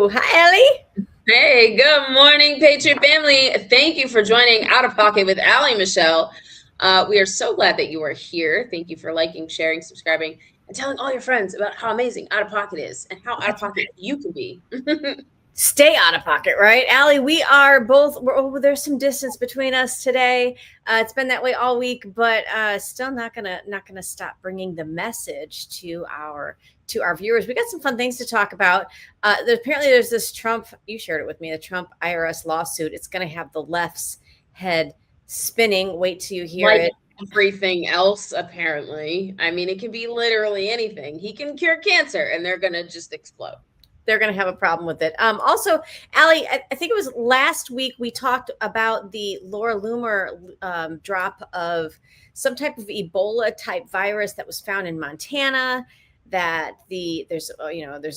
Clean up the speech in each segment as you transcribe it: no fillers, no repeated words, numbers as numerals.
you. Hi, Ellie. Hey, good morning, Patriot family. Thank you for joining Out of Pocket with Allie Michelle. We are so glad that you are here. Thank you for liking, sharing, subscribing, and telling all your friends about how amazing Out of Pocket is and how out of pocket you can be. Stay out of pocket, right? Allie, we are both, there's some distance between us today. It's been that way all week, but still not gonna stop bringing the message to our viewers. We got some fun things to talk about. Apparently there's this Trump, you shared it with me, the Trump IRS lawsuit. It's going to have the left's head spinning. Wait till you hear it. Everything else, apparently. I mean, it can be literally anything. He can cure cancer and they're going to just explode. They're going to have a problem with it. Also, Allie, I think it was last week we talked about the Laura Loomer drop of some type of Ebola type virus that was found in Montana. That there's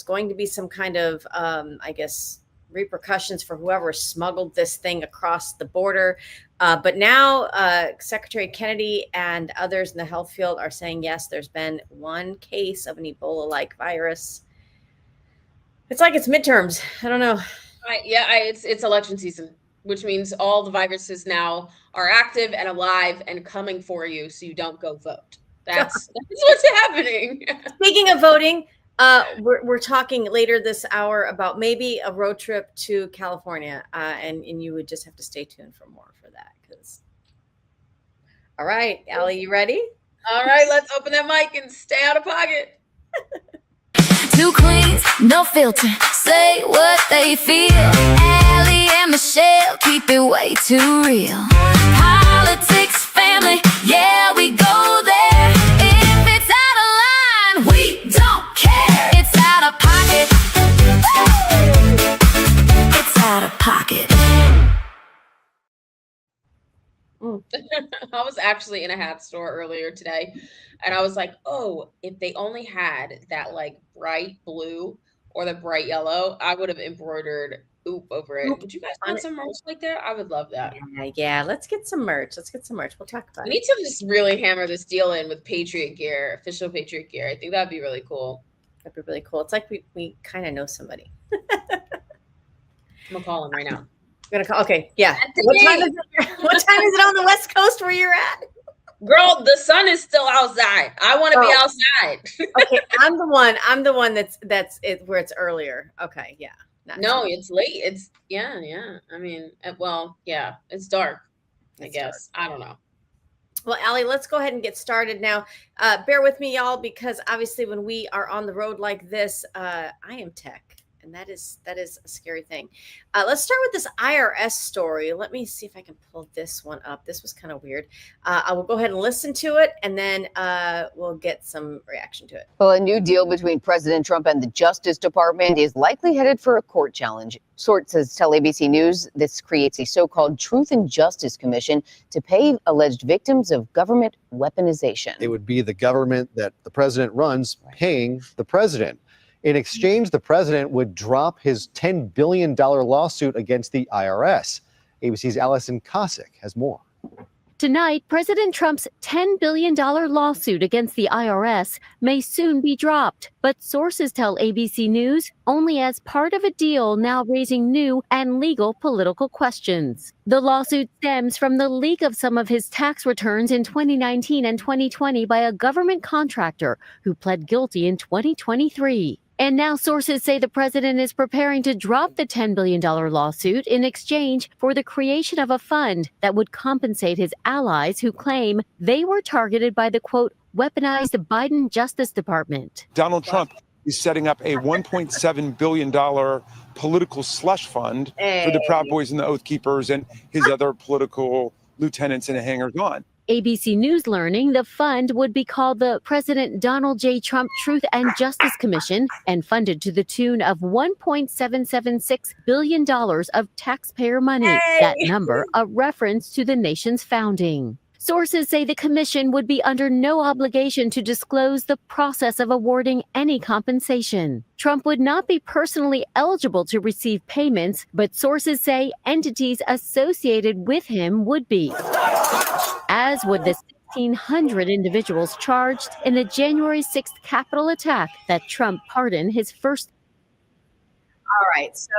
going to be some kind of I guess repercussions for whoever smuggled this thing across the border. But now Secretary Kennedy and others in the health field are saying yes, there's been one case of an Ebola-like virus. It's like it's midterms. I don't know. It's election season, which means all the viruses now are active and alive and coming for you, so you don't go vote. That's what's happening. Speaking of voting, we're talking later this hour about maybe a road trip to California, and you would just have to stay tuned for more for that. All right, Allie, you ready? All right, let's open that mic and stay out of pocket. Two queens, no filter, say what they feel. Allie and Michelle keep it way too real. Politics, family, yeah, we go there. If it's out of line, we don't care. It's out of pocket. It's out of pocket. I was actually in a hat store earlier today and I was like, oh, if they only had that like bright blue or the bright yellow, I would have embroidered oop over it. Would you guys want some merch like that? I would love that. Yeah, let's get some merch. We'll talk about it. We need to just really hammer this deal in with Patriot gear, official Patriot gear. I think that'd be really cool. That'd be really cool. It's like we kind of know somebody. I'm gonna call him right now. I'm gonna call. Okay, yeah. What time is it on the West Coast where you're at? Girl, the sun is still outside. I want to be outside. Okay, I'm the one that's where it's earlier. Okay, yeah. No, it's late. It's yeah. I mean, well, yeah, it's dark. I guess. Dark. I don't know. Well, Allie, let's go ahead and get started now. Bear with me, y'all, because obviously when we are on the road like this, I am tech. And that is a scary thing. Let's start with this IRS story. Let me see if I can pull this one up. This was kind of weird. I will go ahead and listen to it, and then we'll get some reaction to it. Well, a new deal between President Trump and the Justice Department is likely headed for a court challenge. Sources tell ABC News this creates a so-called Truth and Justice Commission to pay alleged victims of government weaponization. It would be the government that the president runs paying the president. In exchange, the president would drop his $10 billion lawsuit against the IRS. ABC's Allison Cossack has more. Tonight, President Trump's $10 billion lawsuit against the IRS may soon be dropped, but sources tell ABC News only as part of a deal now raising new and legal political questions. The lawsuit stems from the leak of some of his tax returns in 2019 and 2020 by a government contractor who pled guilty in 2023. And now sources say the president is preparing to drop the $10 billion lawsuit in exchange for the creation of a fund that would compensate his allies who claim they were targeted by the, quote, weaponized Biden Justice Department. Donald Trump is setting up a $1.7 billion political slush fund for the Proud Boys and the Oath Keepers and his other political lieutenants and hangers-on. ABC News learning the fund would be called the President Donald J. Trump Truth and Justice Commission and funded to the tune of $1.776 billion of taxpayer money. That number, a reference to the nation's founding. Sources say the commission would be under no obligation to disclose the process of awarding any compensation. Trump would not be personally eligible to receive payments, but sources say entities associated with him would be, as would the 1,600 individuals charged in the January 6th Capitol attack that Trump pardoned his first. All right. So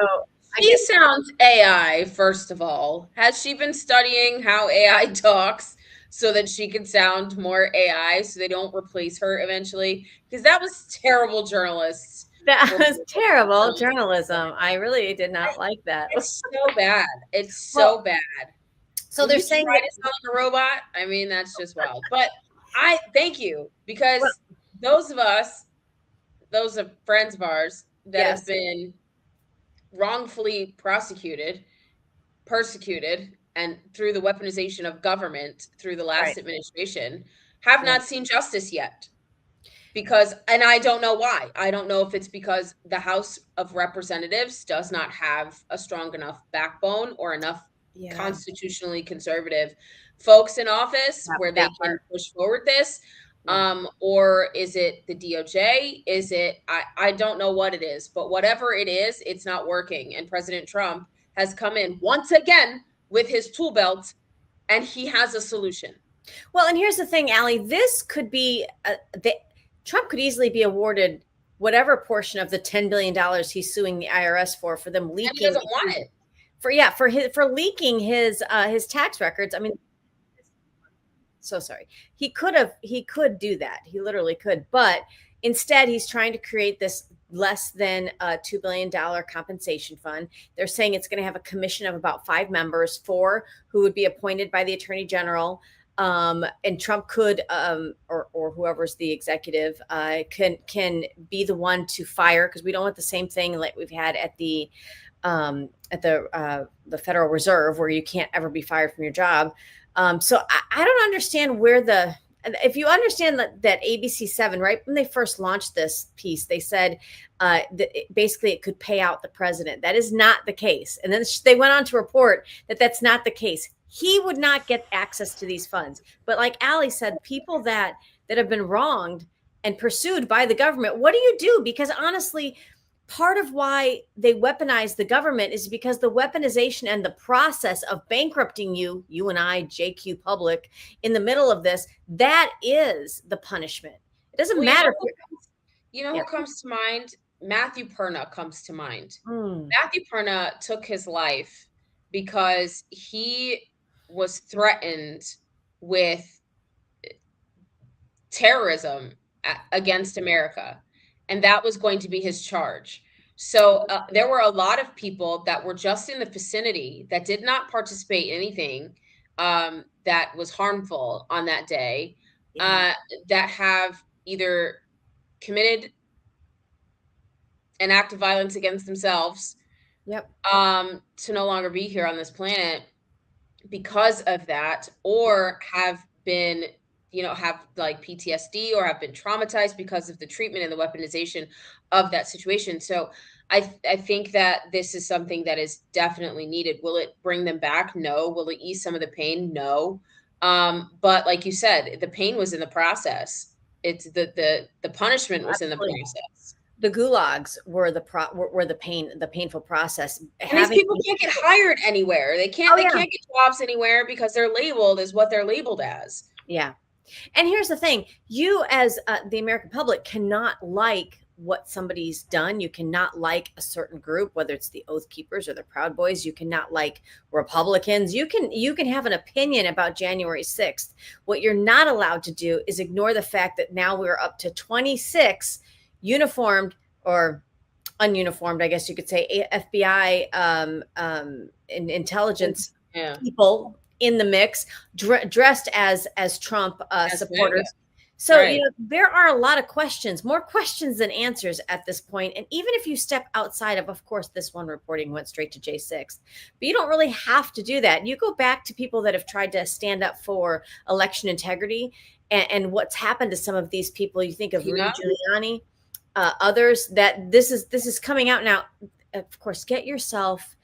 I She guess sounds AI, first of all. Has she been studying how AI talks so that she can sound more AI so they don't replace her eventually? Because that was terrible journalists. that was terrible journalism. I really did not like that. It's so bad. It's Well, so bad. so When they're you saying try that, to sound like a robot, I mean, that's just wild. But I thank you because well, those of us, those are friends of ours that have yes, been wrongfully prosecuted, persecuted, and through the weaponization of government through the last right. administration, have Yeah. not seen justice yet. Because, and I don't know why. I don't know if it's because the House of Representatives does not have a strong enough backbone or enough Yeah. constitutionally conservative folks in office where they That can part. push forward this. Yeah. Or is it the DOJ? Is it, I don't know what it is, but whatever it is, it's not working. And President Trump has come in once again with his tool belt and he has a solution. Well, and here's the thing, Allie. This could be Trump could easily be awarded whatever portion of the $10 billion he's suing the IRS for them leaking. And he doesn't want it. For leaking his tax records. I mean, so sorry. He could do that. He literally could, but instead he's trying to create this less than $2 billion compensation fund. They're saying it's going to have a commission of about 5 members, 4 who would be appointed by the attorney general. And Trump could, or whoever's the executive, can be the one to fire, because we don't want the same thing like we've had at the Federal Reserve, where you can't ever be fired from your job. So I don't understand if you understand that ABC7, right when they first launched this piece, they said basically it could pay out the president. That is not the case. And then they went on to report that that's not the case. He would not get access to these funds. But like Allie said, people that have been wronged and pursued by the government, what do you do? Because honestly, part of why they weaponize the government is because the weaponization and the process of bankrupting you and I, JQ public, in the middle of this, that is the punishment. It doesn't matter. Who comes to mind? Matthew Perna comes to mind. Hmm. Matthew Perna took his life because he was threatened with terrorism against America. And that was going to be his charge. So there were a lot of people that were just in the vicinity that did not participate in anything that was harmful on that day, that have either committed an act of violence against themselves, to no longer be here on this planet because of that, or have been, have like PTSD or have been traumatized because of the treatment and the weaponization of that situation. So I think that this is something that is definitely needed. Will it bring them back? No. Will it ease some of the pain? No. But like you said, the pain was in the process. It's the punishment was in the process. The gulags were the painful process. And these people can't get hired anywhere. They can't get jobs anywhere because they're labeled as what they're labeled as. Yeah. And here's the thing. You as the American public cannot like what somebody's done. You cannot like a certain group, whether it's the Oath Keepers or the Proud Boys. You cannot like Republicans. You can have an opinion about January 6th. What you're not allowed to do is ignore the fact that now we're up to 26 uniformed or ununiformed, I guess you could say, FBI intelligence people in the mix, dressed as Trump supporters. So there are a lot of questions, more questions than answers at this point. And even if you step outside of course, this one reporting went straight to J6, but you don't really have to do that. You go back to people that have tried to stand up for election integrity and what's happened to some of these people. You think of Rudy Giuliani, others, that this is coming out now. Of course, get yourself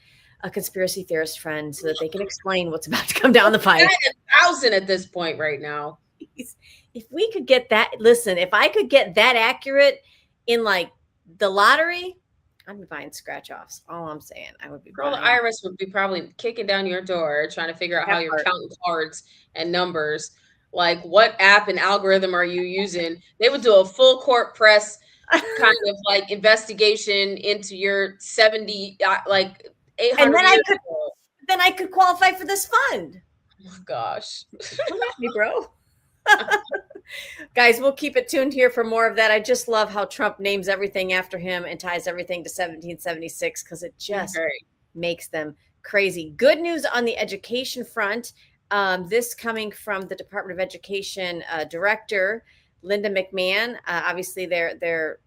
a conspiracy theorist friend so that they can explain what's about to come down the pipe. 1,000 at this point right now. If we could get that, listen, if I could get that accurate in like the lottery, I'd be buying scratch offs. All I'm saying, I would be. Girl, the IRS would be probably kicking down your door trying to figure out how you're counting cards and numbers. Like, what app and algorithm are you using? They would do a full court press kind of like investigation into your 70, like 800 And then years ago. then I could qualify for this fund. Oh my gosh. Come at me, bro. Guys, we'll keep it tuned here for more of that. I just love how Trump names everything after him and ties everything to 1776 because it just makes them crazy. Good news on the education front. This coming from the Department of Education Director, Linda McMahon. Obviously, they're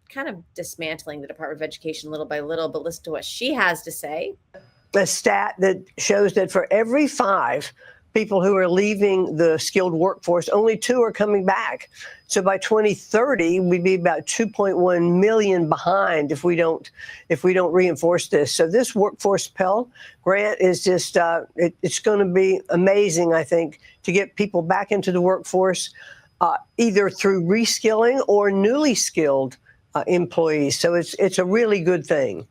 kind of dismantling the Department of Education little by little, but listen to what she has to say. A stat that shows that for every 5 people who are leaving the skilled workforce, only 2 are coming back. So by 2030, we'd be about 2.1 million behind if we don't reinforce this. So this workforce Pell Grant is just it's going to be amazing, I think, to get people back into the workforce, either through reskilling or newly skilled employees. So it's a really good thing.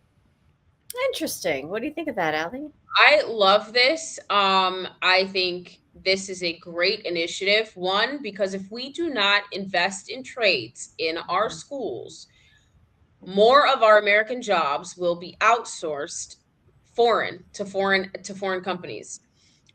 Interesting. What do you think of that, Allie? I love this. I think this is a great initiative. One, because if we do not invest in trades in our schools, more of our American jobs will be outsourced to foreign companies.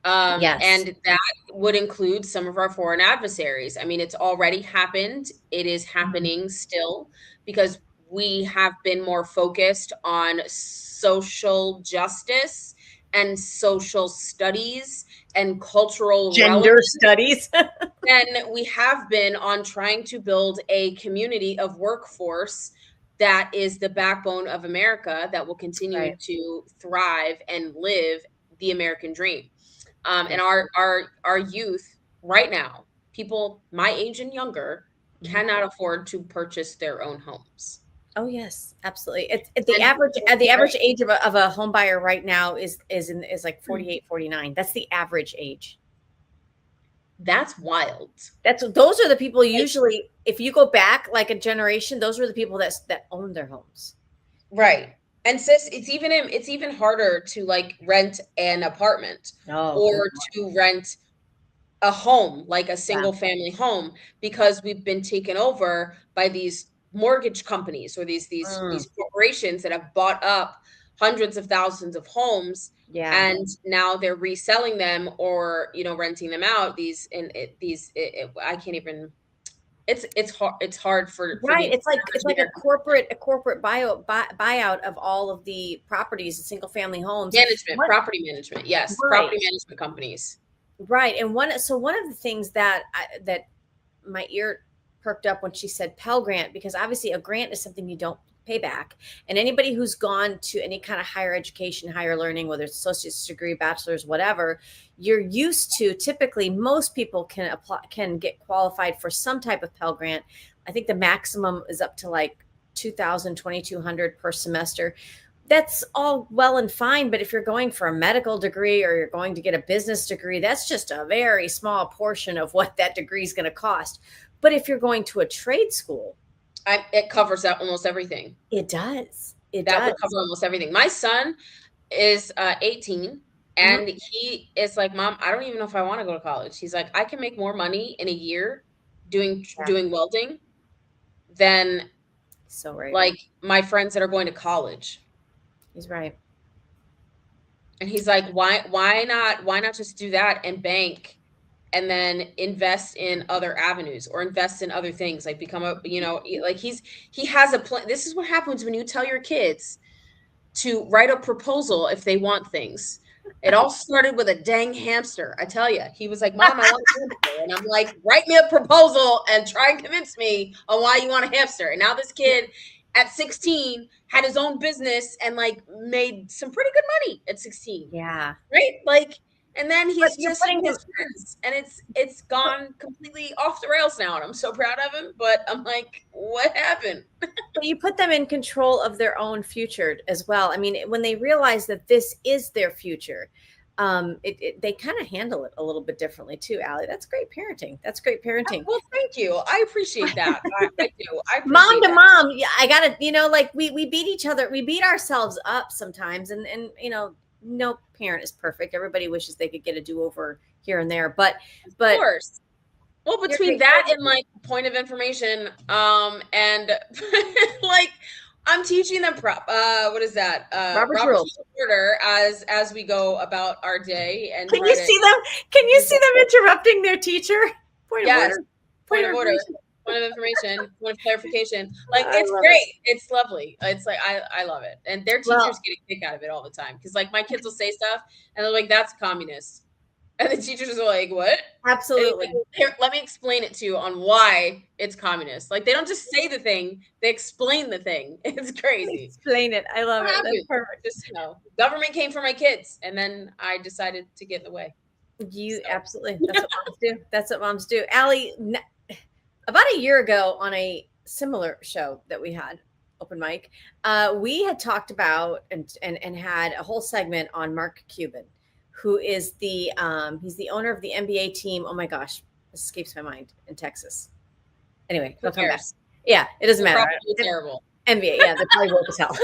Yes. And that would include some of our foreign adversaries. I mean, it's already happened. It is happening still because we have been more focused on social justice and social studies and cultural gender studies than we have been on trying to build a community of workforce that is the backbone of America that will continue to thrive and live the American dream. And our youth right now, people my age and younger, cannot afford to purchase their own homes. Oh yes, absolutely. It's the average age of a home buyer right now is like 48, 49. That's the average age. That's wild. Those are the people usually, if you go back like a generation, those were the people that owned their homes. Right. And sis, it's even harder to like rent an apartment or to rent a home, like a single family home, because we've been taken over by these mortgage companies or these corporations that have bought up hundreds of thousands of homes, and now they're reselling them or renting them out. I can't even. It's hard for it's like a corporate buyout of all of the properties, the single family homes, property management. Yes, property management companies. Right, and one of the things that my ear perked up when she said Pell Grant, because obviously a grant is something you don't pay back. And anybody who's gone to any kind of higher education, higher learning, whether it's associate's degree, bachelor's, whatever, you're used to, typically most people can get qualified for some type of Pell Grant. I think the maximum is up to like $2,000, $2,200 per semester. That's all well and fine, but if you're going for a medical degree or you're going to get a business degree, that's just a very small portion of what that degree is going to cost. But if you're going to a trade school, it covers out almost everything. It does. Would cover almost everything. My son is 18, and he is like, Mom, I don't even know if I want to go to college. He's like, I can make more money in a year doing welding than like my friends that are going to college. He's right. And he's like, why not just do that and bank and then invest in other avenues or invest in other things, like become like he has a plan. This is what happens when you tell your kids to write a proposal if they want things. It all started with a dang hamster. I tell you, he was like, Mom, I want a hamster. And I'm like, write me a proposal and try and convince me on why you want a hamster. And now this kid at 16 had his own business and like made some pretty good money at 16. Yeah. Right? Like, and then he's just with his friends, and it's gone completely off the rails now. And I'm so proud of him, but I'm like, what happened? But you put them in control of their own future as well. I mean, when they realize that this is their future, they kind of handle it a little bit differently too, Allie. That's great parenting. Well, thank you. I appreciate that. I do. Mom to mom. Yeah, I gotta, like we beat each other. We beat ourselves up sometimes, and no parent is perfect. Everybody wishes they could get a do-over here and there, but of course. Well, between that and like point of information, and like I'm teaching them what is that? Robert's rules. Order as we go about our day and Can you see them? Can you see them interrupting their teacher? Point of order. Point of order. Point of information. Point of clarification. Like it's great. It's lovely. It's like I love it, and their teachers get a kick out of it all the time because like my kids will say stuff and they're like, "That's communist." And the teachers are like, what? Absolutely. Here, let me explain it to you on why it's communist. Like, they don't just say the thing, they explain the thing. It's crazy. Explain it. I love it. That's perfect. Just, government came for my kids, and then I decided to get in the way. Absolutely. That's what moms do. That's what moms do. Allie, about a year ago on a similar show that we had, open mic, we had talked about and had a whole segment on Mark Cuban, who is he's the owner of the NBA team. Oh my gosh, this escapes my mind, in Texas. Anyway, they'll come back. Yeah, it doesn't matter. Terrible. NBA, yeah, they're probably woke as hell.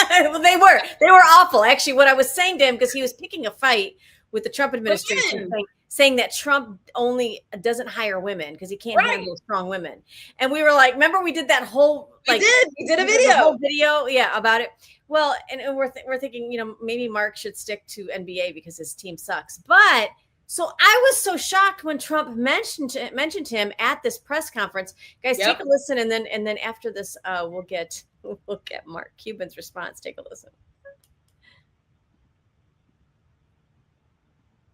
Well, they were awful. Actually, what I was saying to him, because he was picking a fight with the Trump administration, saying that Trump only doesn't hire women because he can't handle strong women. And we were like, remember we did that whole we did a video, yeah, about it. Well, and we're thinking, maybe Mark should stick to NBA because his team sucks. But so I was so shocked when Trump mentioned him at this press conference. Guys, take a listen, and then after this, we'll get Mark Cuban's response. Take a listen.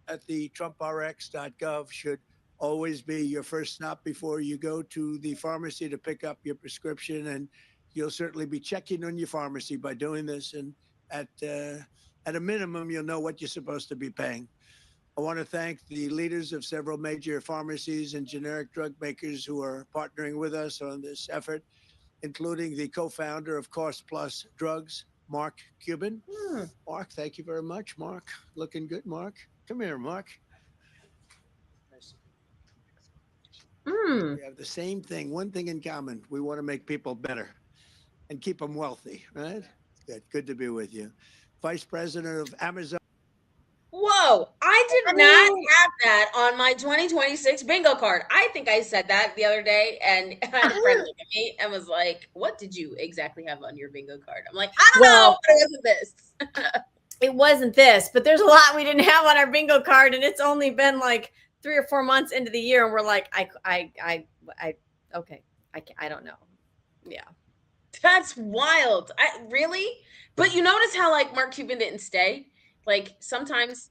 At the TrumpRx.gov should always be your first stop before you go to the pharmacy to pick up your prescription, and you'll certainly be checking on your pharmacy by doing this. And at a minimum, you'll know what you're supposed to be paying. I want to thank the leaders of several major pharmacies and generic drug makers who are partnering with us on this effort, including the co-founder of Cost Plus Drugs, Mark Cuban. Mark, thank you very much. Mark, looking good, Mark. Come here, Mark. We have the same thing, one thing in common. We want to make people better and keep them wealthy, right? Good to be with you. Vice President of Amazon. Whoa, I did not have that on my 2026 bingo card. I think I said that the other day, and I had a friend look at me and was like, what did you exactly have on your bingo card? I'm like, I don't know, but it wasn't this. It wasn't this, but there's a lot we didn't have on our bingo card, and it's only been like 3 or 4 months into the year, and we're like, I don't know. Yeah. That's wild. Really? But you notice how like Mark Cuban didn't stay? Like sometimes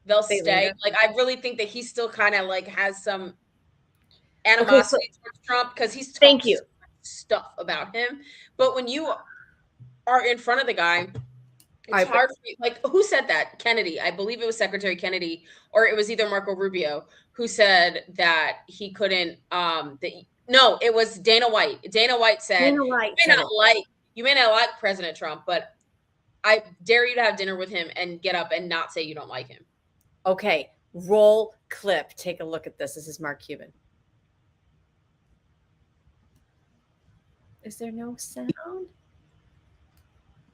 they'll stay. Like I really think that he still kind of like has some animosity towards Trump because he's talking stuff about him. But when you are in front of the guy, it's hard for you. Like who said that? Kennedy. I believe it was Secretary Kennedy, or it was either Marco Rubio who said that he couldn't. No, it was Dana White. Dana White said, you may not like President Trump, but I dare you to have dinner with him and get up and not say you don't like him. Okay, roll clip. Take a look at this. This is Mark Cuban. Is there no sound?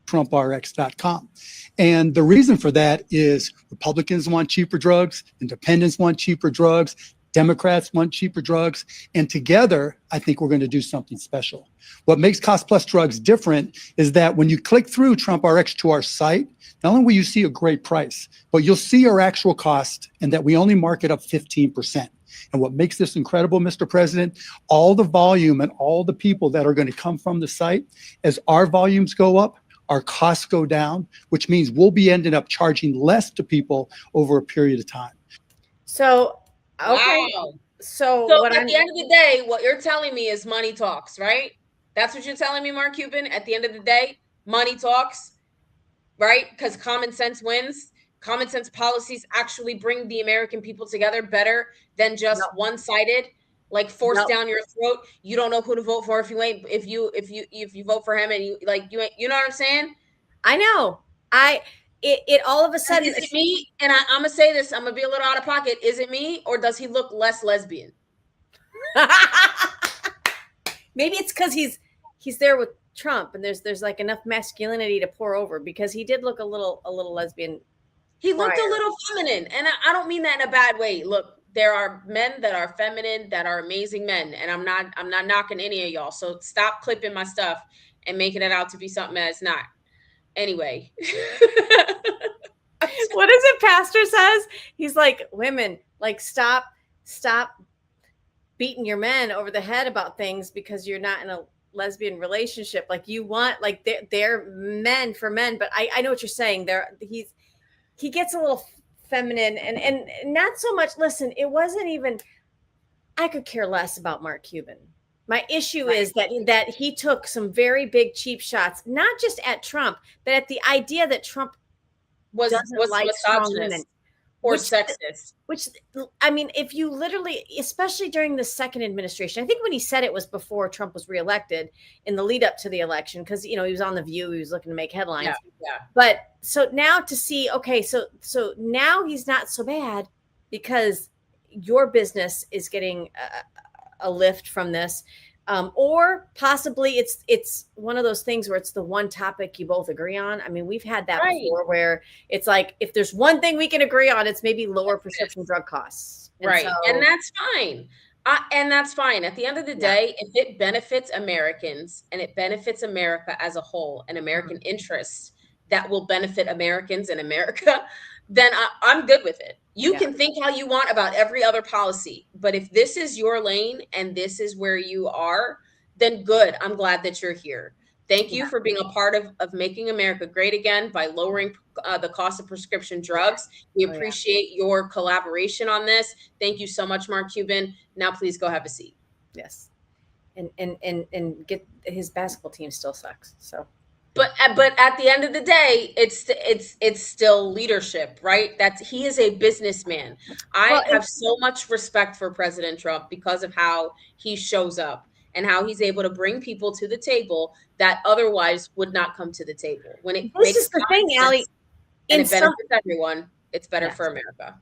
TrumpRx.com. And the reason for that is Republicans want cheaper drugs, independents want cheaper drugs, Democrats want cheaper drugs, and together, I think we're going to do something special. What makes Cost Plus Drugs different is that when you click through TrumpRx to our site, not only will you see a great price, but you'll see our actual cost and that we only mark it up 15%. And what makes this incredible, Mr. President, all the volume and all the people that are going to come from the site, as our volumes go up, our costs go down, which means we'll be ending up charging less to people over a period of time. So, okay. Wow. So at the end of the day, what you're telling me is money talks, right? That's what you're telling me, Mark Cuban. At the end of the day, money talks, right? Because common sense wins. Common sense policies actually bring the American people together better than just one-sided, like forced down your throat. You don't know who to vote for if you vote for him and you know what I'm saying? I know. It all of a sudden is it me? And I'm gonna say this. I'm gonna be a little out of pocket. Is it me, or does he look less lesbian? Maybe it's because he's there with Trump, and there's like enough masculinity to pour over, because he did look a little lesbian. He looked a little feminine, and I don't mean that in a bad way. Look, there are men that are feminine, that are amazing men, and I'm not knocking any of y'all. So stop clipping my stuff and making it out to be something that it's not. Anyway. What is it Pastor says? He's like, women, like stop beating your men over the head about things because you're not in a lesbian relationship. Like you want, like they're men for men, but I know what you're saying. He gets a little feminine and not so much. Listen, it wasn't even, I could care less about Mark Cuban. My issue is that he took some very big cheap shots, not just at Trump, but at the idea that Trump was like strong women or sexist. Which, I mean, if you literally, especially during the second administration, I think when he said it was before Trump was reelected in the lead up to the election, because, you know, he was on The View, he was looking to make headlines. Yeah. But so now to see, okay, so now he's not so bad because your business is getting a lift from this. Or possibly it's one of those things where it's the one topic you both agree on. I mean, we've had that before where it's like, if there's one thing we can agree on, it's maybe lower prescription drug costs. And and that's fine. And that's fine. At the end of the day, if it benefits Americans and it benefits America as a whole and American interests that will benefit Americans in America, then I'm good with it. You can think how you want about every other policy, but if this is your lane and this is where you are, then good. I'm glad that you're here. Thank you for being a part of making America great again by lowering the cost of prescription drugs. We appreciate your collaboration on this. Thank you so much, Mark Cuban. Now, please go have a seat. Yes. And get his basketball team still sucks. So. But at the end of the day, it's still leadership, right? He is a businessman. I have so much respect for President Trump because of how he shows up and how he's able to bring people to the table that otherwise would not come to the table. When it this is the thing, Allie, and it benefits everyone, it's better for America.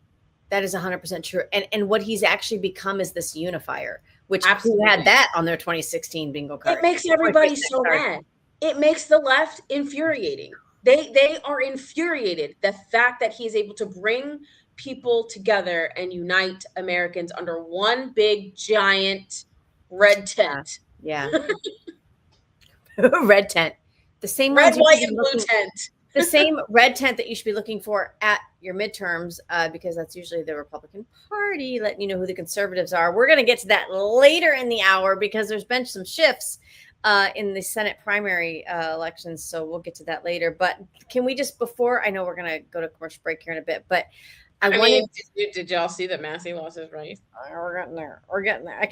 That is 100% true. And what he's actually become is this unifier, which who had that on their 2016 bingo card. It makes everybody so mad. It makes the left infuriating. They are infuriated. The fact that he's able to bring people together and unite Americans under one big giant red tent. Yeah. Red tent. The same red, white, and blue tent. The same red tent that you should be looking for at your midterms, because that's usually the Republican Party, letting you know who the conservatives are. We're going to get to that later in the hour because there's been some shifts in the Senate primary elections. So we'll get to that later. But can we just, before, I know we're going to go to commercial break here in a bit, but I mean, did y'all see that Massey lost his race? We're getting there. We're getting there.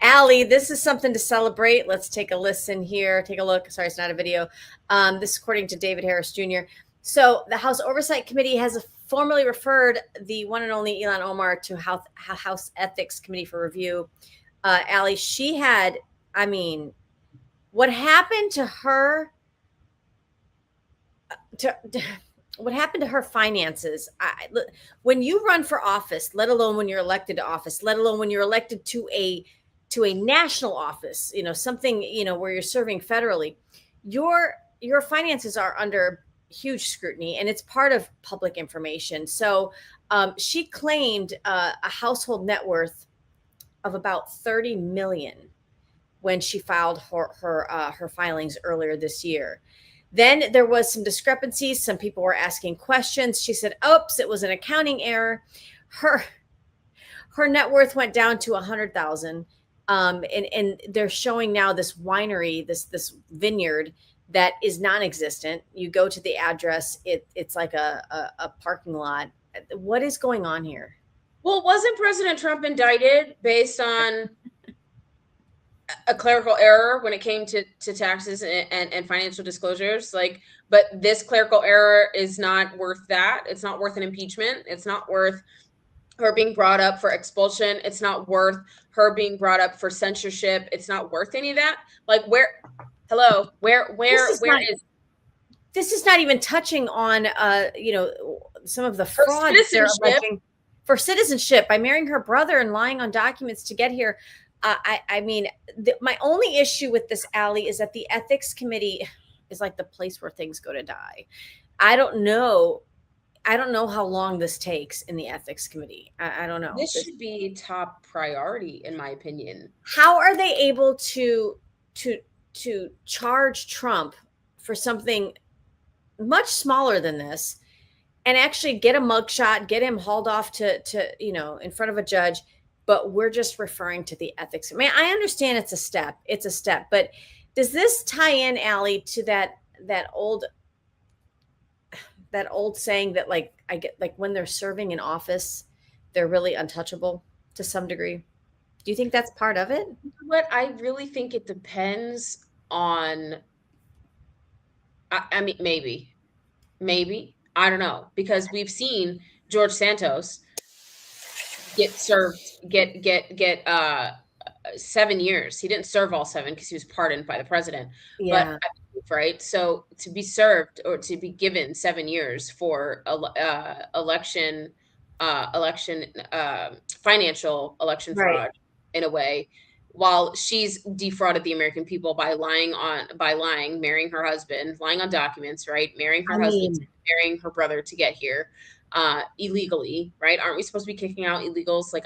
Allie, this is something to celebrate. Let's take a listen here. Take a look. Sorry, it's not a video. This is according to David Harris Jr. So the House Oversight Committee has formally referred the one and only Ilhan Omar to House Ethics Committee for review. Allie, she had, I mean, what happened to her, what happened to her finances? When you run for office, let alone when you're elected to office, let alone when you're elected to a national office, you know, something, you know, where you're serving federally, your finances are under huge scrutiny and it's part of public information. So she claimed a household net worth of about 30 million when she filed her filings earlier this year. Then there was some discrepancies. Some people were asking questions. She said, oops, it was an accounting error. Her net worth went down to 100,000. And they're showing now this winery, this vineyard that is non-existent. You go to the address, it's like a parking lot. What is going on here? Well, wasn't President Trump indicted based on a clerical error when it came to taxes and financial disclosures? But this clerical error is not worth that. It's not worth an impeachment. It's not worth her being brought up for expulsion. It's not worth her being brought up for censorship. It's not worth any of that. Where is this is not even touching on some of the fraud they're alleging for citizenship by marrying her brother and lying on documents to get here. I mean, my only issue with this, Allie, is that the ethics committee is like the place where things go to die. I don't know. I don't know how long this takes in the ethics committee. I don't know. This should be top priority, in my opinion. How are they able to charge Trump for something much smaller than this, and actually get a mugshot, get him hauled off to in front of a judge? But we're just referring to the ethics. I mean, I understand it's a step, but does this tie in, Allie, to that old saying that, like, I get, like, when they're serving in office, they're really untouchable to some degree? Do you think that's part of it? What I really think it depends on. I mean, maybe, I don't know, because we've seen George Santos get served, get 7 years. He didn't serve all 7 because he was pardoned by the president. Yeah. But right, so to be served or to be given 7 years for election financial election Right. fraud, in a way, while she's defrauded the American people by lying, marrying her husband, lying on documents, right? Marrying her husband, marrying her brother to get here illegally, right? Aren't we supposed to be kicking out illegals? Like,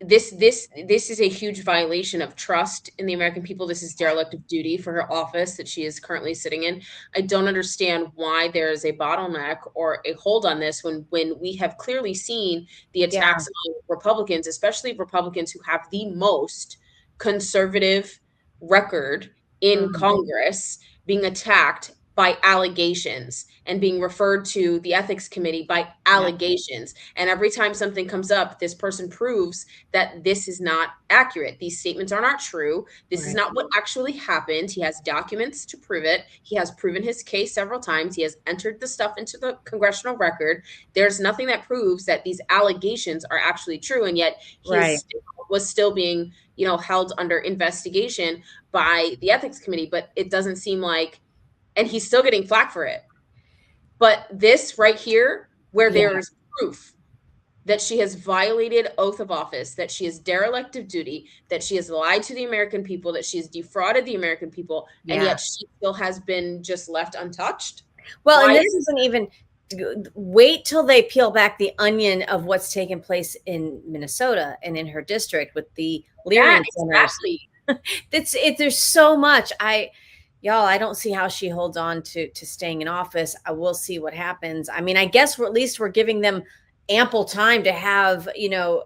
this is a huge violation of trust in the American people. This is derelict of duty for her office that she is currently sitting in. I don't understand why there is a bottleneck or a hold on this when we have clearly seen the attacks on Republicans, especially Republicans who have the most conservative record in Congress, being attacked by allegations and being referred to the ethics committee by allegations. And every time something comes up, this person proves that this is not accurate. These statements are not true. This is not what actually happened. He has documents to prove it. He has proven his case several times. He has entered the stuff into the congressional record. There's nothing that proves that these allegations are actually true. And yet he was still being, held under investigation by the ethics committee. But it doesn't seem like, and he's still getting flack for it. But this right here, where there is proof that she has violated oath of office, that she is derelict of duty, that she has lied to the American people, that she has defrauded the American people, and yet she still has been just left untouched. Well, and this isn't even, wait till they peel back the onion of what's taken place in Minnesota and in her district with the Leary centers. Exactly. There's so much. I don't see how she holds on to staying in office. I will see what happens. I mean, I guess at least we're giving them ample time to have, to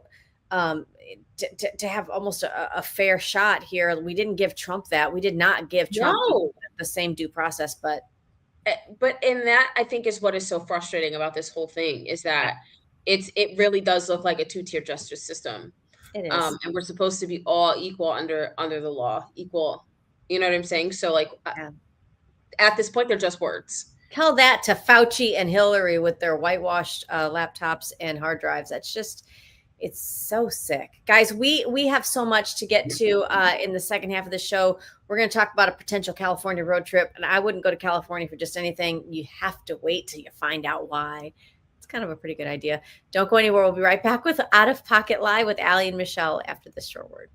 have almost a fair shot here. We didn't give Trump that. We did not give Trump the same due process, but in that, I think, is what is so frustrating about this whole thing, is that it really does look like a 2-tier justice system. It is. And we're supposed to be all equal under the law, equal. You know what I'm saying? So, like, at this point, they're just words. Tell that to Fauci and Hillary with their whitewashed laptops and hard drives. That's just, it's so sick. Guys, we have so much to get to in the second half of the show. We're going to talk about a potential California road trip, and I wouldn't go to California for just anything. You have to wait till you find out why. It's kind of a pretty good idea. Don't go anywhere. We'll be right back with Out of Pocket Live with Allie and Michelle after this short word.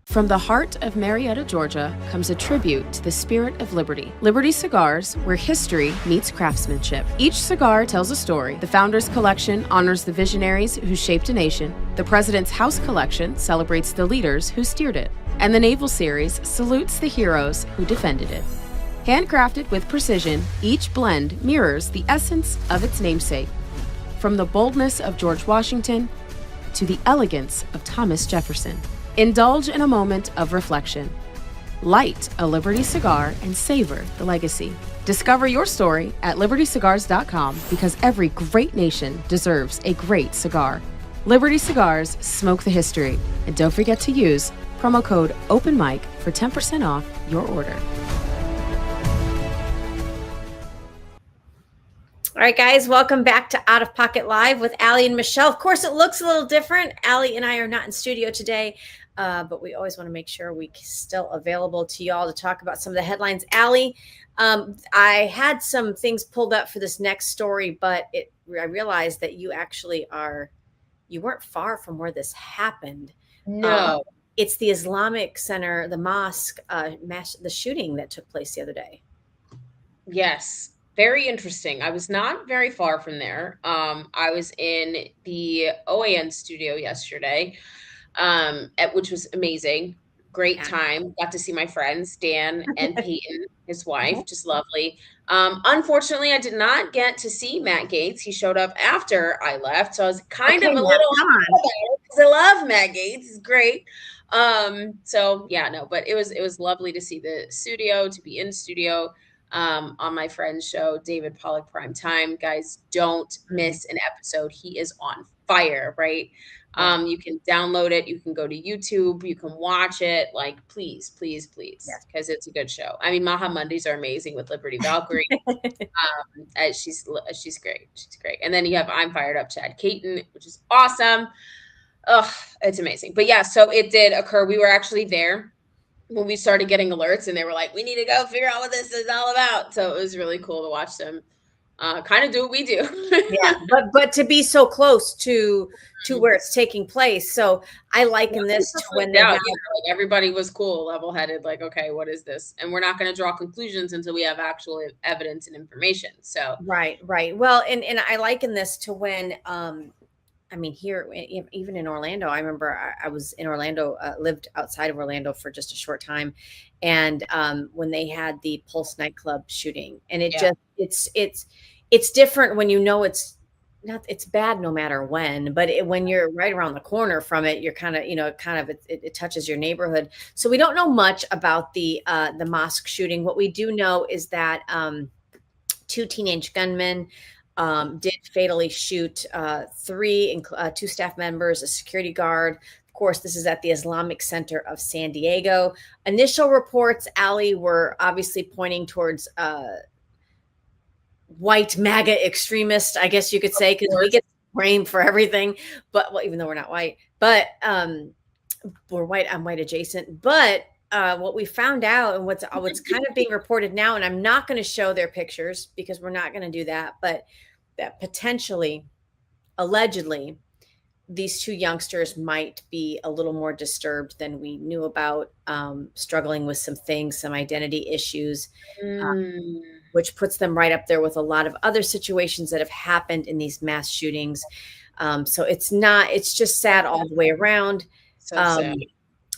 From the heart of Marietta, Georgia, comes a tribute to the spirit of liberty. Liberty Cigars, where history meets craftsmanship. Each cigar tells a story. The Founders Collection honors the visionaries who shaped a nation. The President's House Collection celebrates the leaders who steered it. And the Naval Series salutes the heroes who defended it. Handcrafted with precision, each blend mirrors the essence of its namesake. From the boldness of George Washington to the elegance of Thomas Jefferson. Indulge in a moment of reflection. Light a Liberty cigar and savor the legacy. Discover your story at libertycigars.com, because every great nation deserves a great cigar. Liberty Cigars, smoke the history. And don't forget to use promo code OPENMIC for 10% off your order. All right, guys, welcome back to Out of Pocket Live with Allie and Michelle. Of course, it looks a little different. Allie and I are not in studio today, but we always want to make sure we're still available to y'all to talk about some of the headlines. Allie, I had some things pulled up for this next story, but I realized that you weren't far from where this happened. No. It's the Islamic Center, the mosque, the shooting that took place the other day. Yes. very interesting. I was not very far from there. I was in the OAN studio yesterday, which was amazing. Great time. Got to see my friends, Dan and Peyton, his wife, just lovely. Unfortunately, I did not get to see Matt Gaetz. He showed up after I left, so I was kind of a little upset about it because I love Matt Gaetz. He's great. So yeah, no, but it was lovely to see the studio, to be in studio. On my friend's show, David Pollock Prime Time. Guys, don't miss an episode. He is on fire, right? You can download it. You can go to YouTube. You can watch it. Like, please, please, please, because it's a good show. I mean, Maha Mondays are amazing with Liberty Valkyrie. She's great. She's great. And then you have I'm Fired Up, Chad Caton, which is awesome. Oh, it's amazing. But yeah, so it did occur. We were actually there when we started getting alerts, and they were like, we need to go figure out what this is all about. So it was really cool to watch them kind of do what we do. Yeah, but to be so close to where it's taking place. So I liken this to when they like everybody was cool, level-headed, like, okay, what is this? And we're not going to draw conclusions until we have actual evidence and information. So right. Well, and I liken this to when I mean, here, even in Orlando, I remember I was in Orlando, lived outside of Orlando for just a short time. And when they had the Pulse nightclub shooting, and it's different when you know it's bad no matter when, but when you're right around the corner from it, you're kind of, it touches your neighborhood. So we don't know much about the mosque shooting. What we do know is that 2 teenage gunmen did fatally shoot 2 staff members, a security guard. Of course, this is at the Islamic Center of San Diego. Initial reports, Allie, were obviously pointing towards white MAGA extremists, I guess you could say, because we get framed for everything. But well, even though we're not white, but we're white. I'm white adjacent. But what we found out, and what's kind of being reported now, and I'm not going to show their pictures because we're not going to do that, but that potentially, allegedly, these 2 youngsters might be a little more disturbed than we knew about, struggling with some things, some identity issues, which puts them right up there with a lot of other situations that have happened in these mass shootings. So it's just sad all the way around. So sad.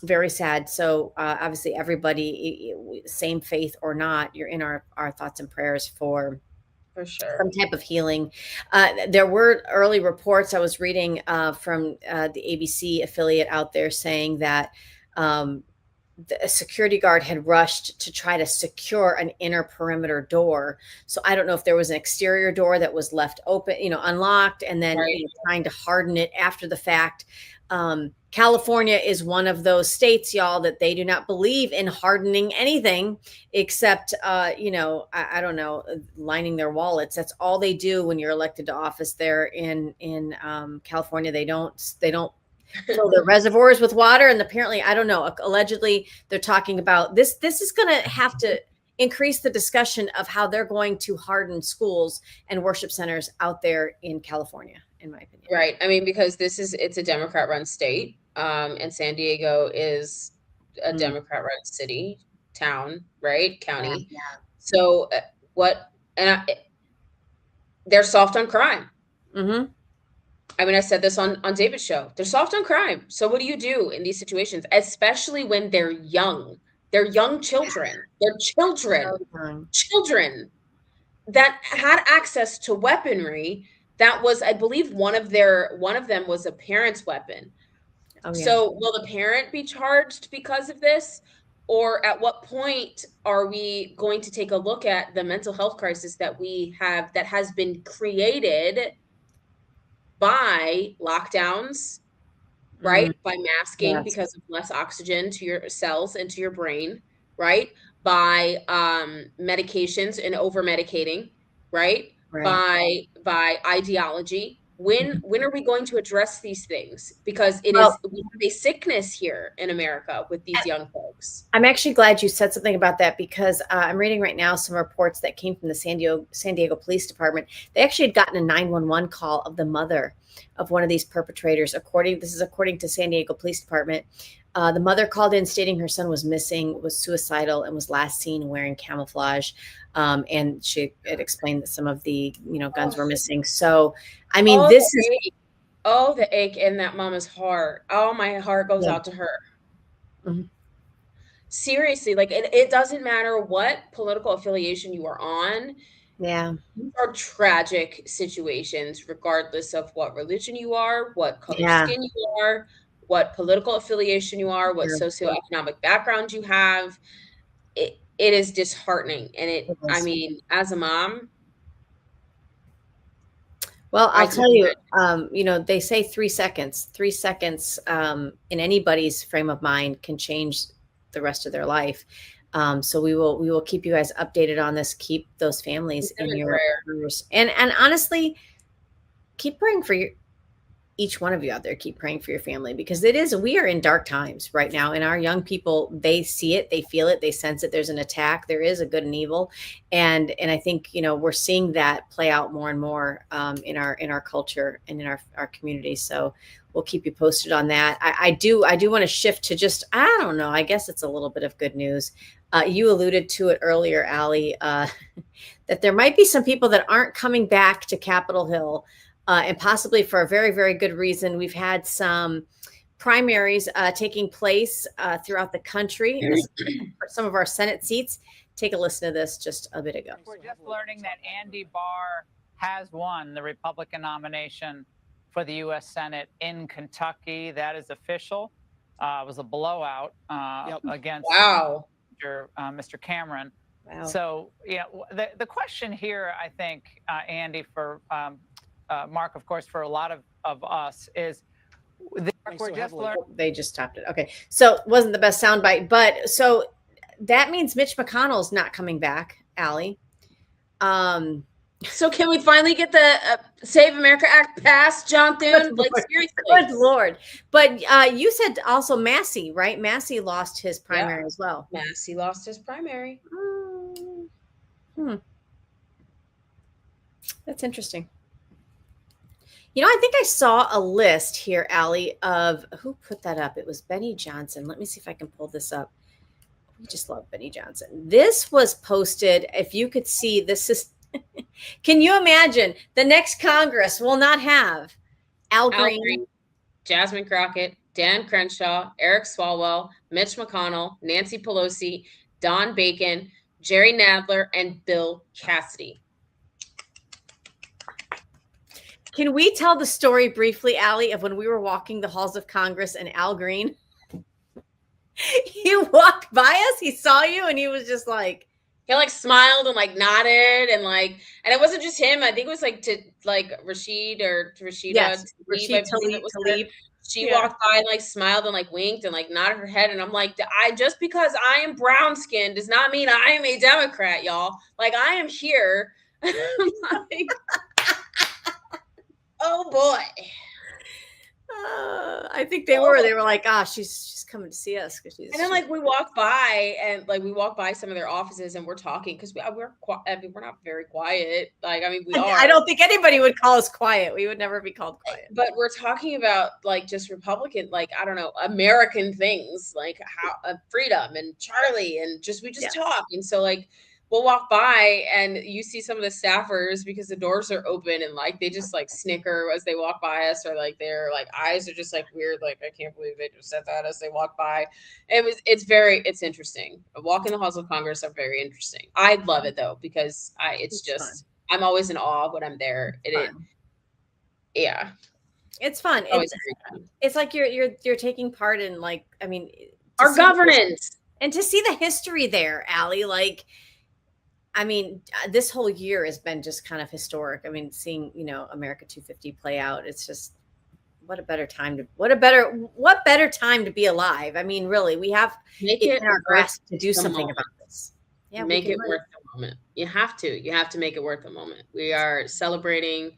Very sad. So obviously everybody, same faith or not, you're in our thoughts and prayers for sure some type of healing. There were early reports I was reading from the ABC affiliate out there saying that a security guard had rushed to try to secure an inner perimeter door. So I don't know if there was an exterior door that was left open, unlocked, and then trying to harden it after the fact. California is one of those states, y'all, that they do not believe in hardening anything except, I don't know, lining their wallets. That's all they do when you're elected to office there in California. They don't fill their reservoirs with water. And apparently, I don't know, allegedly they're talking about this. This is going to have to increase the discussion of how they're going to harden schools and worship centers out there in California, in my opinion. Right. I mean, because it's a Democrat run state. And San Diego is a Democrat run city, town, right? County. Yeah. So they're soft on crime. Mm-hmm. I mean, I said this on David's show. They're soft on crime. So what do you do in these situations, especially when they're young? They're young children. They're children that had access to weaponry that was, I believe, one of them was a parent's weapon. Oh, yeah. So will the parent be charged because of this? Or at what point are we going to take a look at the mental health crisis that we have that has been created by lockdowns, right? By masking because of less oxygen to your cells and to your brain, right? By medications and over medicating, right? By ideology. When are we going to address these things? Because we have a sickness here in America with these young folks. I'm actually glad you said something about that, because I'm reading right now some reports that came from the San Diego Police Department. They actually had gotten a 911 call of the mother of one of these perpetrators. According to San Diego Police Department, The mother called in stating her son was missing, was suicidal, and was last seen wearing camouflage. And she had explained that some of the, guns were missing. So, I mean, this is. Oh, the ache in that mama's heart. Oh, my heart goes out to her. Mm-hmm. Seriously, like it doesn't matter what political affiliation you are on. Yeah. These are tragic situations, regardless of what religion you are, what color skin you are, what political affiliation you are, what socioeconomic background you have. It is disheartening. And I mean, as a mom. Well, I'll tell you, they say 3 seconds. 3 seconds in anybody's frame of mind can change the rest of their life. So we will keep you guys updated on this. Keep those families in your prayers, and honestly, keep praying for each one of you out there. Keep praying for your family, because we are in dark times right now, and our young people, they see it, they feel it, they sense it. There's an attack. There is a good and evil, and I think we're seeing that play out more and more in our culture and in our community. So we'll keep you posted on that. I do want to shift to just, I don't know, I guess it's a little bit of good news. You alluded to it earlier, Allie, that there might be some people that aren't coming back to Capitol Hill. And possibly for a very, very good reason. We've had some primaries taking place throughout the country for some of our Senate seats. Take a listen to this just a bit ago. We're just learning that Andy Barr has won the Republican nomination for the U.S. Senate in Kentucky. That is official. It was a blowout against Mr. Cameron. Wow. So, the question here, I think, Andy, for Mark, of course, for a lot of us is we're just learning. They just stopped it. Okay. So it wasn't the best soundbite, but so that means Mitch McConnell's not coming back, Allie. So can we finally get the Save America Act passed, Jonathan? Like, seriously. Good Lord. But you said also Massey, right? Massey lost his primary as well. Massey lost his primary. That's interesting. I think I saw a list here, Allie, of who put that up. It was Benny Johnson. Let me see if I can pull this up. We just love Benny Johnson. This was posted. If you could see, this is, can you imagine the next Congress will not have Al Green, Jasmine Crockett, Dan Crenshaw, Eric Swalwell, Mitch McConnell, Nancy Pelosi, Don Bacon, Jerry Nadler, and Bill Cassidy. Can we tell the story briefly, Allie, of when we were walking the halls of Congress and Al Green? He walked by us, he saw you, and he was just like, he smiled and nodded and and it wasn't just him. I think it was Rashida Tlaib. She walked by and smiled and winked and nodded her head, and I'm like, just because I am brown skinned does not mean I am a Democrat, y'all. I am here. Oh boy. I think they were like, she's coming to see us. And then we walk by some of their offices and we're talking, because we're not very quiet. We are. I don't think anybody would call us quiet. We would never be called quiet. But we're talking about just Republican, I don't know, American things, how freedom and Charlie, and we just talk. And so we'll walk by and you see some of the staffers, because the doors are open, and they just snicker as they walk by us, or their eyes are just weird. I can't believe they just said that as they walk by. It's interesting. Walking the halls of Congress are very interesting. I love it though, because it's just fun. I'm always in awe when I'm there. It's fun. It's like you're taking part in our governance, and to see the history there, Allie, this whole year has been just kind of historic. Seeing, America 250 play out, it's just, what better time to be alive? Really, we have it in our grasp to do something about this. Yeah, make it worth the moment. You have to make it worth the moment. We are celebrating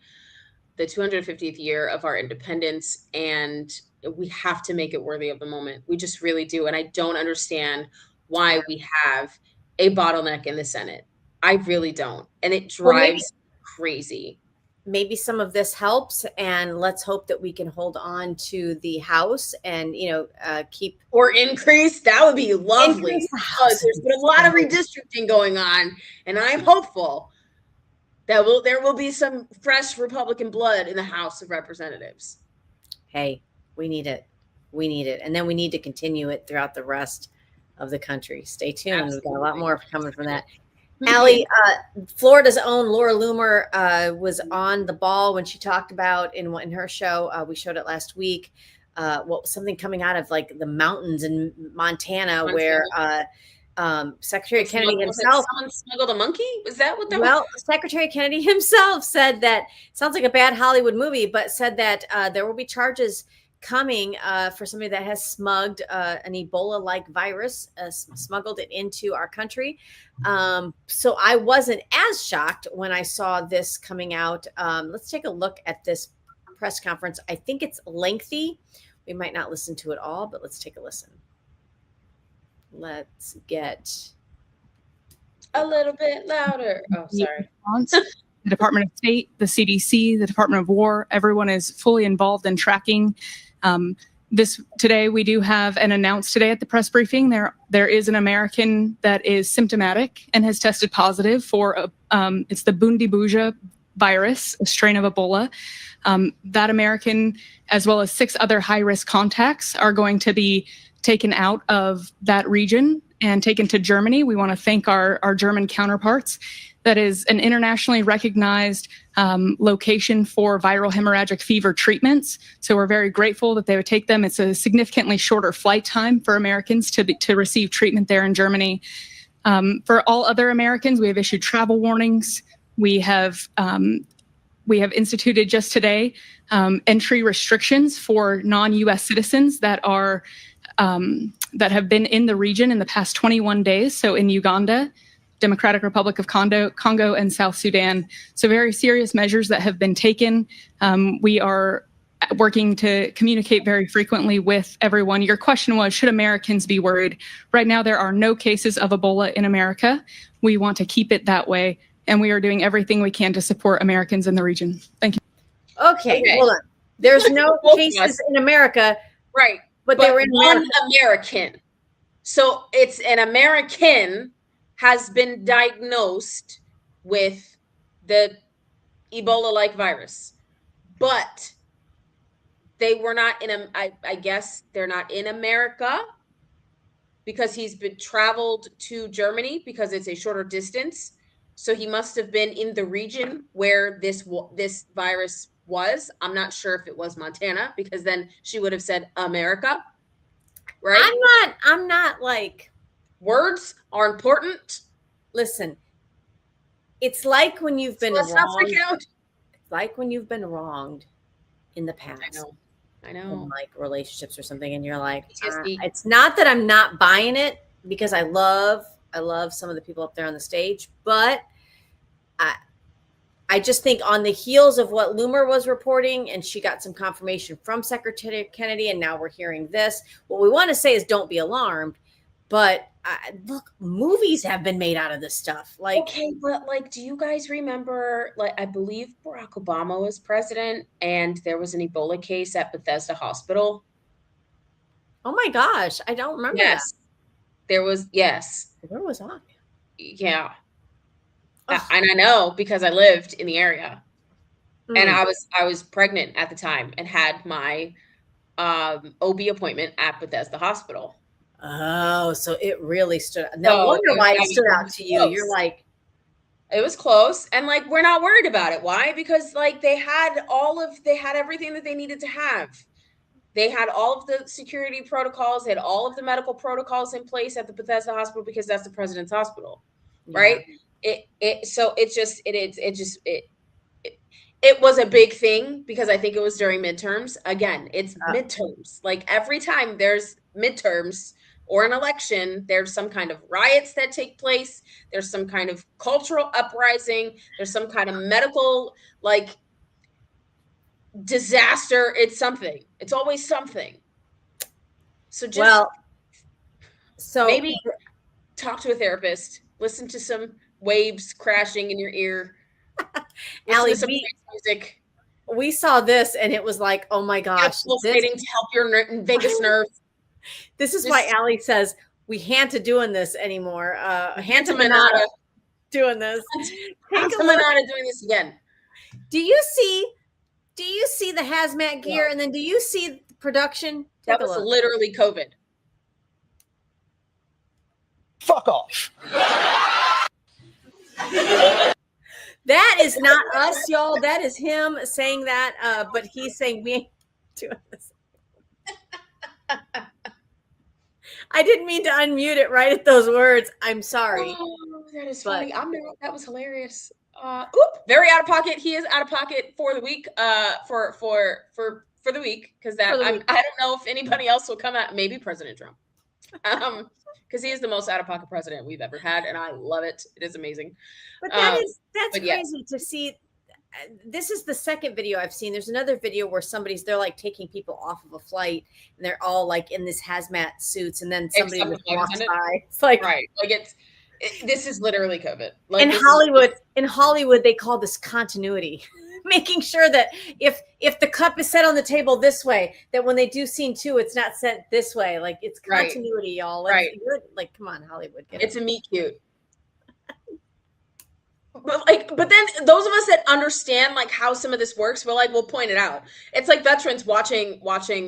the 250th year of our independence, and we have to make it worthy of the moment. We just really do. And I don't understand why we have a bottleneck in the Senate. I really don't. And it drives crazy. maybe some of this helps, and let's hope that we can hold on to the House and keep or increase. That would be lovely. Increase the House. There's been a lot of redistricting going on, and I'm hopeful that there will be some fresh Republican blood in the House of Representatives. Hey, we need it. We need it, and then we need to continue it throughout the rest of the country. Stay tuned. Absolutely. We've got a lot more coming from that. Allie, Florida's own Laura Loomer was on the ball when she talked about in her show. We showed it last week. Something coming out of like the mountains in Montana, where Secretary Kennedy himself. Someone smuggled a monkey? Was that what that was? Well, Secretary Kennedy himself said that, sounds like a bad Hollywood movie, but said that there will be charges coming for somebody that has smugged an Ebola-like virus, smuggled it into our country. So I wasn't as shocked when I saw this coming out. Let's take a look at this press conference. I think it's lengthy. We might not listen to it all, but let's take a listen. Let's get a little bit louder. Oh, sorry. The Department of State, the CDC, the Department of War, everyone is fully involved in tracking. Today, we do have an announced today at the press briefing. There is an American that is symptomatic and has tested positive for it's the Bundibuja virus, a strain of Ebola. That American, as well as 6 other high-risk contacts, are going to be taken out of that region and taken to Germany. We want to thank our German counterparts. That is an internationally recognized location for viral hemorrhagic fever treatments. So we're very grateful that they would take them. It's a significantly shorter flight time for Americans to receive treatment there in Germany. For all other Americans, we have issued travel warnings. We have instituted just today entry restrictions for non-U.S. citizens that have been in the region in the past 21 days. So in Uganda, Democratic Republic of Congo, and South Sudan. So very serious measures that have been taken. We are working to communicate very frequently with everyone. Your question was, should Americans be worried? Right now, there are no cases of Ebola in America. We want to keep it that way, and we are doing everything we can to support Americans in the region. Thank you. Okay. Hold on. There's no cases in America. Right. But they were in one American. So it's an American has been diagnosed with the Ebola-like virus, but they were not I guess they're not in America because he's been traveled to Germany because it's a shorter distance. So he must have been in the region where this virus was. I'm not sure if it was Montana, because then she would have said America, right? I'm not like, words are important. Listen, it's like when you've been Let's not freak wronged. out. It's like when you've been wronged in the past. I know. In like relationships or something, and you're like, it's not that I'm not buying it, because I love some of the people up there on the stage, but I just think on the heels of what Loomer was reporting, and she got some confirmation from Secretary Kennedy, and now we're hearing this. What we want to say is don't be alarmed, but look, movies have been made out of this stuff. Like, okay, but like, do you guys remember, like, I believe Barack Obama was president and there was an Ebola case at Bethesda Hospital? Oh my gosh, I don't remember that. There was, yes. Where was I? Yeah. And I know because I lived in the area, and I was pregnant at the time and had my OB appointment at Bethesda Hospital. Oh, so it really stood out. No wonder why it stood out to you. Close. You're like, it was close, and like, we're not worried about it. Why? Because like they had everything that they needed to have. They had all of the security protocols, they had all of the medical protocols in place at the Bethesda Hospital, because that's the president's hospital, right? It was a big thing because I think it was during midterms. Again, it's midterms. Like every time there's midterms or an election, there's some kind of riots that take place. There's some kind of cultural uprising. There's some kind of medical like disaster. It's something. It's always something. So just maybe talk to a therapist. Listen to some waves crashing in your ear. Allie, Listen to some music. We saw this and it was like, oh my gosh. Pulsating to help your vagus nerve. This is why Allie says we can't doing this anymore. Hanta Manata doing this. Hanta Manata doing this again. Do you see the hazmat gear? And then do you see production? That was literally COVID. Fuck off. That is not us, y'all. That is him saying that. But he's saying we ain't doing this. I didn't mean to unmute it right at those words. I'm sorry. Oh, that is funny. That was hilarious. Very out of pocket. He is out of pocket for the week. For the week, because I don't know if anybody else will come out. Maybe President Trump, because he is the most out of pocket president we've ever had, and I love it. It is amazing. But that's crazy to see. This is the second video I've seen. There's another video where they're like taking people off of a flight, and they're all like in this hazmat suits, and then somebody just walks by. It's like right, like this is literally COVID. Like in Hollywood, they call this continuity, making sure that if the cup is set on the table this way, that when they do scene 2, it's not set this way. Like it's continuity, y'all. Like, like, come on, Hollywood. It's a meet cute. But then those of us that understand like how some of this works, we'll point it out. It's like veterans watching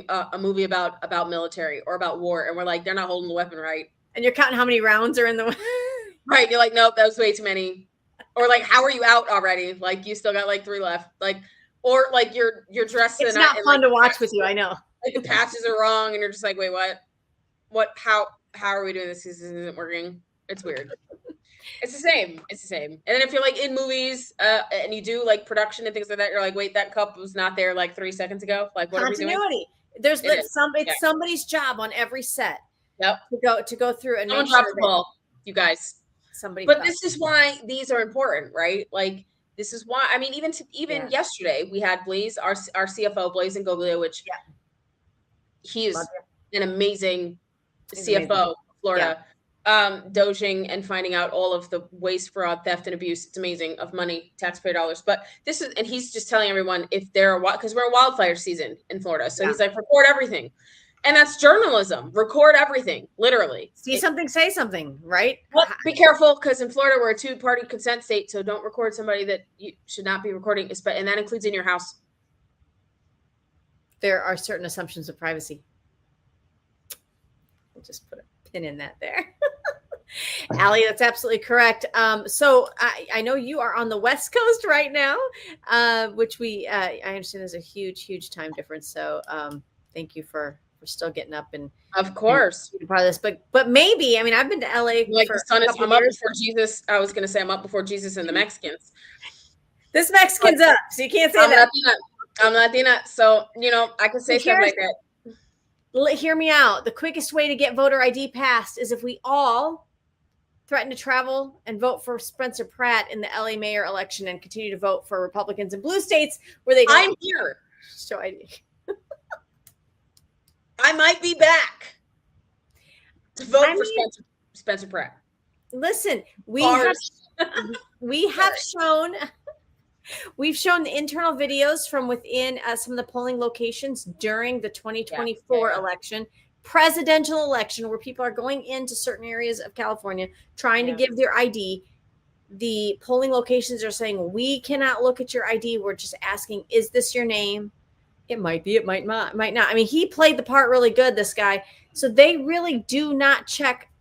a movie about military or about war, and we're like, they're not holding the weapon right. And you're counting how many rounds are in the right. You're like, nope, that was way too many. Or like, how are you out already? Like you still got like 3 left. Like, or like you're dressed. It's not fun to watch with you. I know. Like the patches are wrong, and you're just like, wait, what? How are we doing this? This isn't working. It's weird. It's the same. And then if you're like in movies and you do like production and things like that, you're like, wait, that cup was not there like 3 seconds ago. Like, what continuity. are we doing? It's somebody's job on every set. Yep. To go through and someone dropped the ball, you guys. But this is why these are important, right? Like this is why. I mean, even yesterday we had Blaze, our CFO, Blaze Ingoglia, which he is an amazing CFO of Florida. Dojing and finding out all of the waste, fraud, theft, and abuse. It's amazing of money, taxpayer dollars. But and he's just telling everyone if because we're in wildfire season in Florida. So he's like, record everything. And that's journalism. Record everything, literally. See something, say something, right? Well, be careful, because in Florida, we're a 2-party consent state. So don't record somebody that you should not be recording. And that includes in your house. There are certain assumptions of privacy. We'll just put a pin in that there. Allie, that's absolutely correct. So I know you are on the West Coast right now, which I understand is a huge time difference. So thank you for still getting up and of course and part of this. But maybe, I mean, I've been to LA. Like the sun is I'm up before Jesus. I was gonna say I'm up before Jesus and the Mexicans. This Mexican's up, so you can't say that. I'm Latina, so I can say something like that. Hear me out. The quickest way to get voter ID passed is if we all threaten to travel and vote for Spencer Pratt in the LA mayor election and continue to vote for Republicans in blue states where they I'm here. Show ID. I might be back to vote for Spencer Pratt. Listen, we've shown the internal videos from within some of the polling locations during the 2024 election, presidential election, where people are going into certain areas of California trying to give their ID. The polling locations are saying, we cannot look at your ID. We're just asking, is this your name? It might be, it might not. I mean, he played the part really good, this guy. So they really do not check.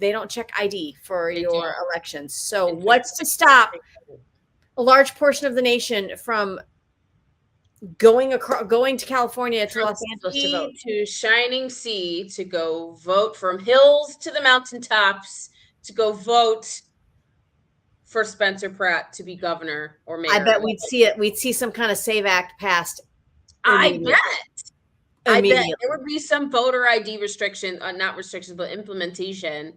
They don't check ID for your elections. So what's to stop a large portion of the nation from going to California to Los Angeles to vote? To shining sea, to go vote, from hills to the mountaintops, to go vote for Spencer Pratt to be governor or mayor. I bet we'd see it. We'd see some kind of SAVE Act passed. I bet there would be some voter ID restriction, not restrictions, but implementation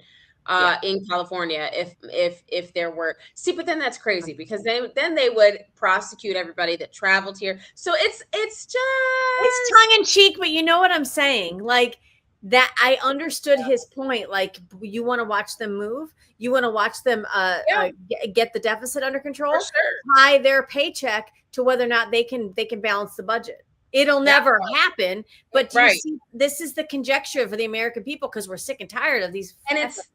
in California if there were. See, but then that's crazy, because then they would prosecute everybody that traveled here. So it's tongue in cheek, but you know what I'm saying? Like, that I understood his point. Like, you want to watch them move, you want to watch them get the deficit under control, tie their paycheck to whether or not they can balance the budget. It'll never happen. But do you see, this is the conjecture for the American people because we're sick and tired of these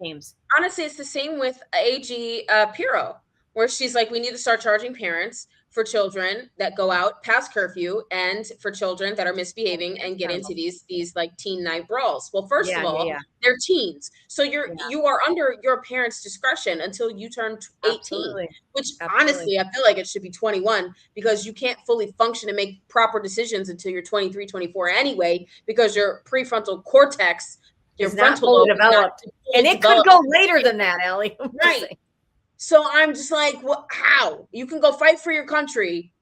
games. Honestly, it's the same with AG Pirro, where she's like, we need to start charging parents for children that go out past curfew and for children that are misbehaving and get into these like teen night brawls. Well, first of all, they're teens. So you are under your parents' discretion until you turn 18, which honestly, I feel like it should be 21 because you can't fully function and make proper decisions until you're 23, 24 anyway, because your prefrontal cortex, your frontal lobe developed. And it could go later than that, Allie. Right. So I'm just like, how? You can go fight for your country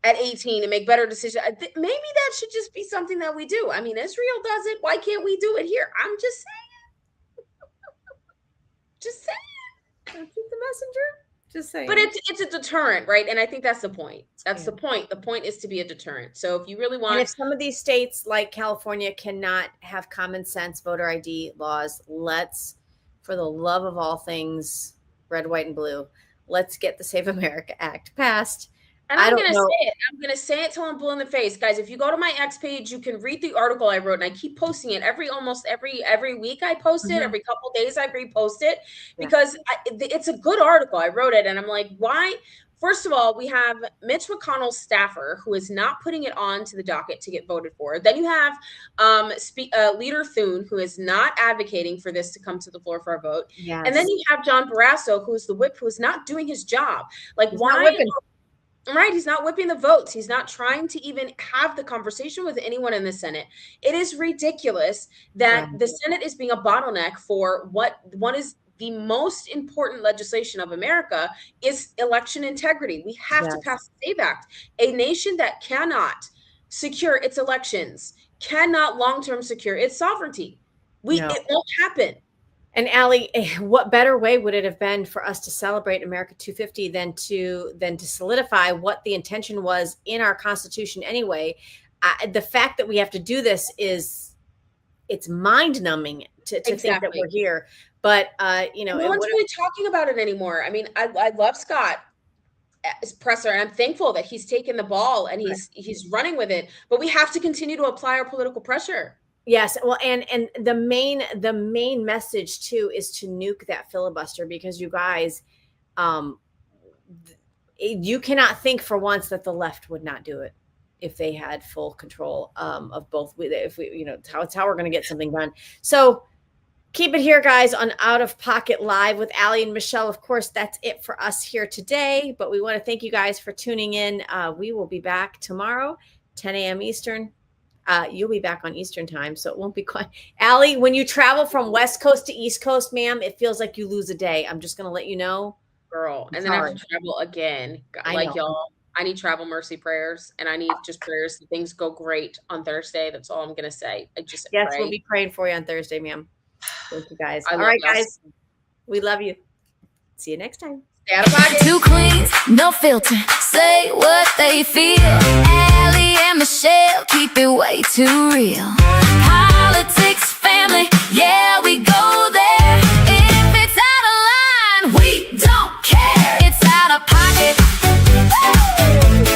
at 18 and make better decisions. Maybe that should just be something that we do. I mean, Israel does it. Why can't we do it here? I'm just saying. Just saying. Shoot the messenger. Just saying. But it's a deterrent, right? And I think that's the point. That's the point. The point is to be a deterrent. So if you really want... And if some of these states like California cannot have common sense voter ID laws, let's, for the love of all things... red, white, and blue, let's get the Save America Act passed. And I'm going to say it. I'm going to say it till I'm blue in the face. Guys, if you go to my X page, you can read the article I wrote, and I keep posting it almost every week I post it, every couple of days I repost it, because it's a good article. I wrote it, and I'm like, why? First of all, we have Mitch McConnell's staffer who is not putting it on to the docket to get voted for. Then you have Leader Thune, who is not advocating for this to come to the floor for a vote. Yes. And then you have John Barrasso, who is the whip, who is not doing his job. Like, why? Right. He's not whipping the votes. He's not trying to even have the conversation with anyone in the Senate. It is ridiculous that the Senate is being a bottleneck for what one is the most important legislation of America is election integrity. We have to pass the SAVE Act. A nation that cannot secure its elections cannot long-term secure its sovereignty. It won't happen. And Allie, what better way would it have been for us to celebrate America 250 than to solidify what the intention was in our Constitution anyway? The fact that we have to do this it's mind-numbing to think that we're here. But no one's really talking about it anymore. I mean, I love Scott as presser, and I'm thankful that he's taken the ball and he's running with it. But we have to continue to apply our political pressure. Yes, well, and the main message too is to nuke that filibuster, because you guys, you cannot think for once that the left would not do it if they had full control of both. If we, it's how we're going to get something done. So. Keep it here, guys, on Out of Pocket Live with Allie and Michelle. Of course, that's it for us here today, but we want to thank you guys for tuning in. We will be back tomorrow, 10 a.m. Eastern. You'll be back on Eastern time, so it won't be quite. Allie, when you travel from West Coast to East Coast, ma'am, it feels like you lose a day. I'm just going to let you know. Girl, and then I have to travel again. Like y'all, I need travel mercy prayers, and I need just prayers that things go great on Thursday. That's all I'm going to say. Yes, we'll be praying for you on Thursday, ma'am. Thank you, guys. All right, guys. We love you. See you next time. Stay out of pocket. Two queens, no filter. Say what they feel. Allie and Michelle keep it way too real.